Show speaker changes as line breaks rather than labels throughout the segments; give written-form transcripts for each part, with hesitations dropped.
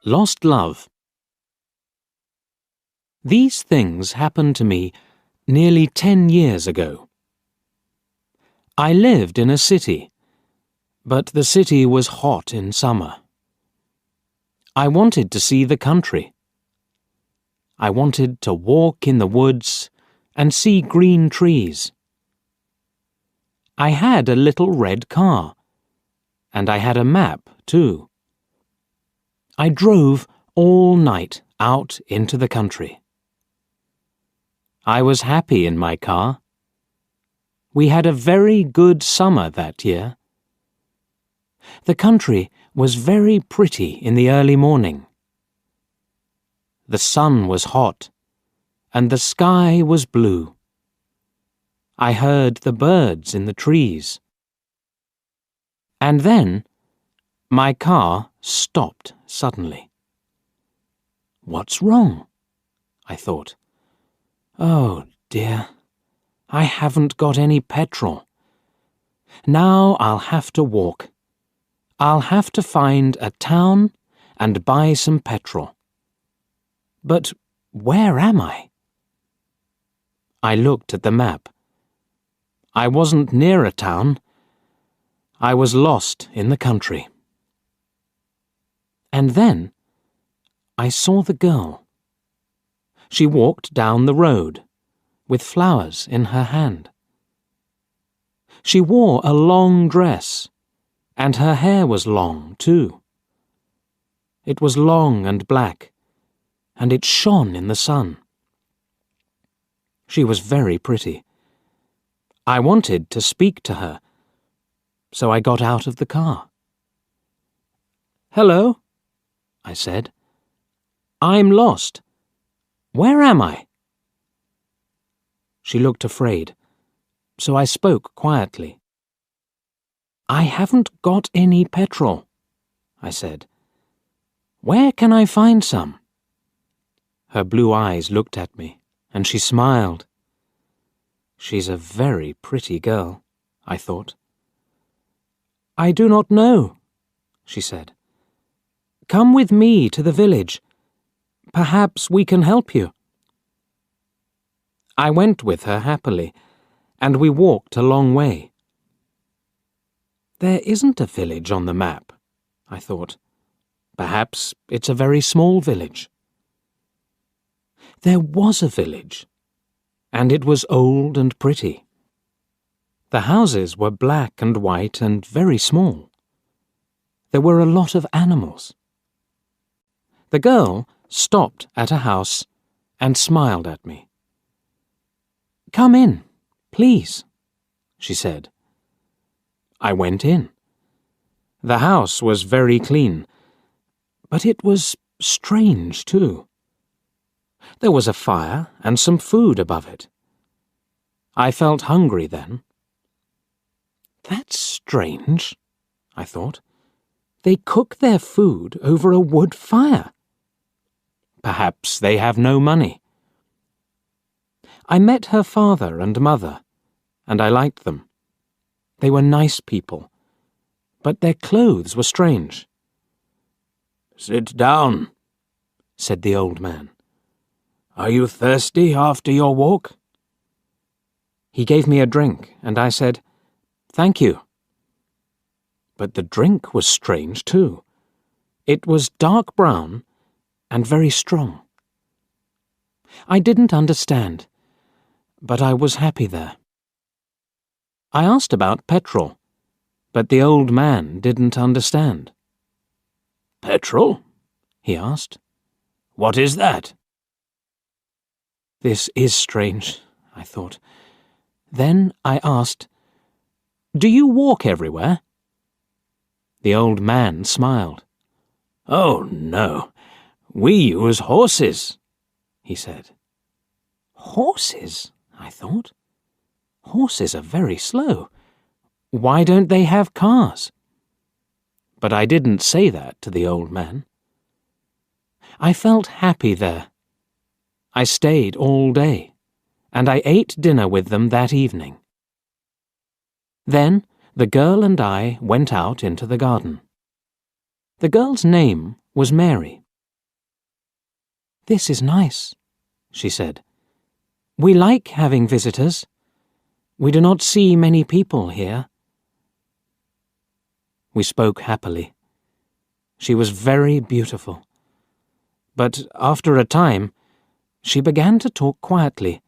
Lost Love. These things happened to me nearly 10 years ago. I lived in a city, but the city was hot in summer. I wanted to see the country. I wanted to walk in the woods and see green trees. I had a little red car, and I had a map too. I drove all night out into the country. I was happy in my car. We had a very good summer that year. The country was very pretty in the early morning. The sun was hot, and the sky was blue. I heard the birds in the trees. And then, my car stopped suddenly. What's wrong? I thought. Oh dear, I haven't got any petrol. Now I'll have to walk. I'll have to find a town and buy some petrol. But where am I? I looked at the map. I wasn't near a town. I was lost in the country. And then I saw the girl. She walked down the road with flowers in her hand. She wore a long dress, and her hair was long too. It was long and black, and it shone in the sun. She was very pretty. I wanted to speak to her, so I got out of the car. "Hello," I said. "I'm lost. Where am I?" She looked afraid, so I spoke quietly. "I haven't got any petrol," I said. "Where can I find some?" Her blue eyes looked at me, and she smiled. She's a very pretty girl, I thought. "I do not know," she said. "Come with me to the village. Perhaps we can help you." I went with her happily, and we walked a long way. There isn't a village on the map, I thought. Perhaps it's a very small village. There was a village, and it was old and pretty. The houses were black and white and very small. There were a lot of animals. The girl stopped at a house and smiled at me. "Come in, please," she said. I went in. The house was very clean, but it was strange too. There was a fire and some food above it. I felt hungry then. That's strange, I thought. They cook their food over a wood fire. Perhaps they have no money. I met her father and mother, and I liked them. They were nice people, but their clothes were strange. "Sit down," said the old man. "Are you thirsty after your walk?" He gave me a drink, and I said, "Thank you." But the drink was strange too. It was dark brown and very strong. I didn't understand, but I was happy there. I asked about petrol, but the old man didn't understand. "Petrol?" he asked. "What is that?" This is strange, I thought. Then I asked, "Do you walk everywhere?" The old man smiled. "Oh, no. We use horses," he said. Horses, I thought. Horses are very slow. Why don't they have cars? But I didn't say that to the old man. I felt happy there. I stayed all day, and I ate dinner with them that evening. Then the girl and I went out into the garden. The girl's name was Mary. "This is nice," she said. "We like having visitors. We do not see many people here." We spoke happily. She was very beautiful. But after a time, she began to talk quietly,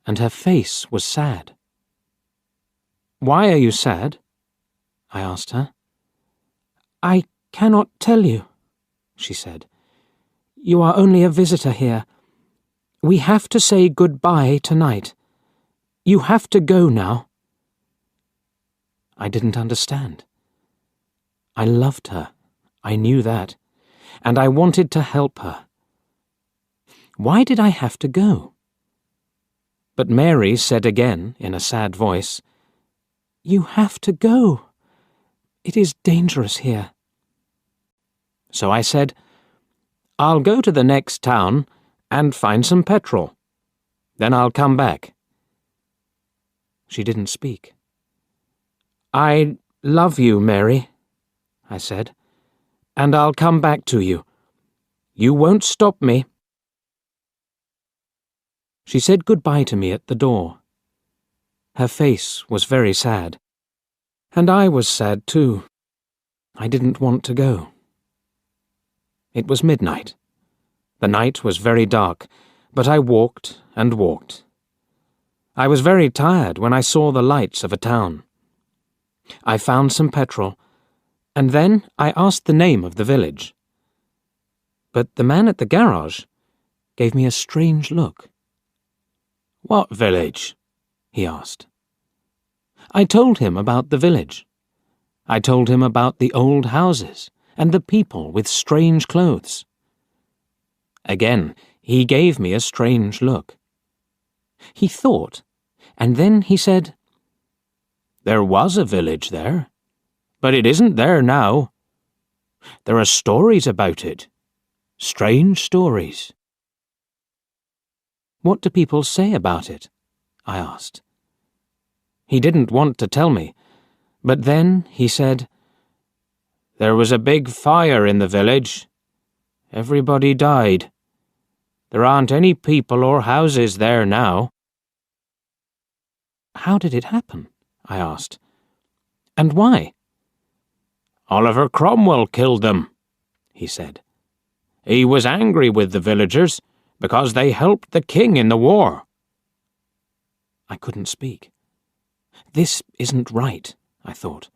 and her face was sad. "Why are you sad?" I asked her. "I cannot tell you," she said. "You are only a visitor here. We have to say goodbye tonight. You have to go now." I didn't understand. I loved her, I knew that, and I wanted to help her. Why did I have to go? But Mary said again, in a sad voice, "You have to go. It is dangerous here." So I said, "I'll go to the next town and find some petrol. Then I'll come back." She didn't speak. "I love you, Mary," I said, "and I'll come back to you. You won't stop me." She said goodbye to me at the door. Her face was very sad, and I was sad too. I didn't want to go. It was midnight. The night was very dark, but I walked and walked. I was very tired when I saw the lights of a town. I found some petrol, and then I asked the name of the village. But the man at the garage gave me a strange look. "What village?" he asked. I told him about the village. I told him about the old houses and the people with strange clothes. Again, he gave me a strange look. He thought, and then he said, "There was a village there, but it isn't there now. There are stories about it. Strange stories." "What do people say about it?" I asked. He didn't want to tell me, but then he said, "There was a big fire in the village. Everybody died. There aren't any people or houses there now." "How did it happen?" I asked. "And why?" "Oliver Cromwell killed them," he said. "He was angry with the villagers because they helped the king in the war." I couldn't speak. This isn't right, I thought.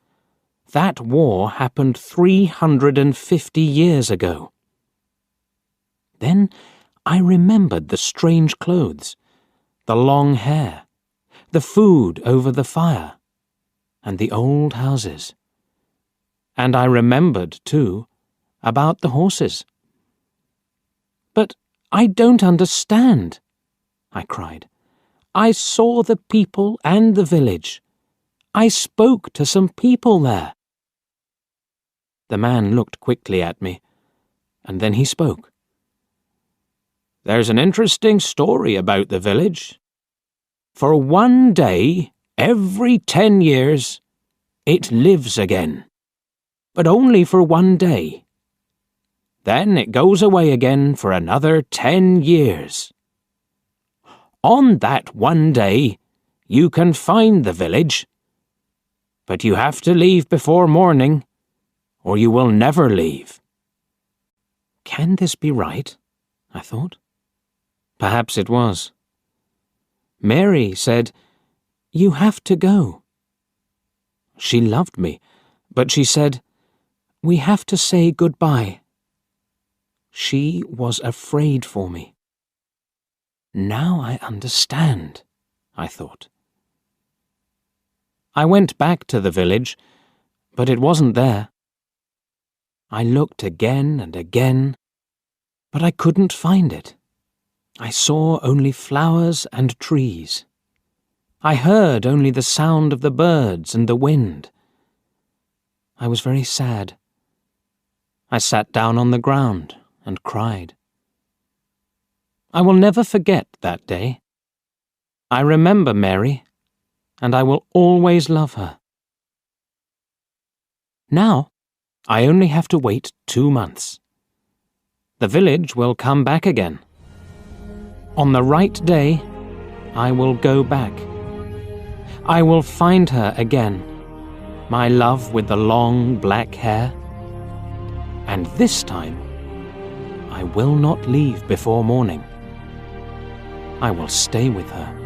That war happened 350 years ago. Then I remembered the strange clothes, the long hair, the food over the fire, and the old houses. And I remembered, too, about the horses. "But I don't understand," I cried. "I saw the people and the village. I spoke to some people there." The man looked quickly at me, and then he spoke. "There's an interesting story about the village. For one day, every 10 years, it lives again. But only for one day. Then it goes away again for another 10 years. On that one day, you can find the village, but you have to leave before morning, or you will never leave." Can this be right? I thought. Perhaps it was. Mary said, "You have to go." She loved me, but she said, "We have to say goodbye." She was afraid for me. Now I understand, I thought. I went back to the village, but it wasn't there. I looked again and again, but I couldn't find it. I saw only flowers and trees. I heard only the sound of the birds and the wind. I was very sad. I sat down on the ground and cried. I will never forget that day. I remember Mary, and I will always love her. Now, I only have to wait 2 months. The village will come back again. On the right day, I will go back. I will find her again, my love with the long black hair. And this time, I will not leave before morning. I will stay with her.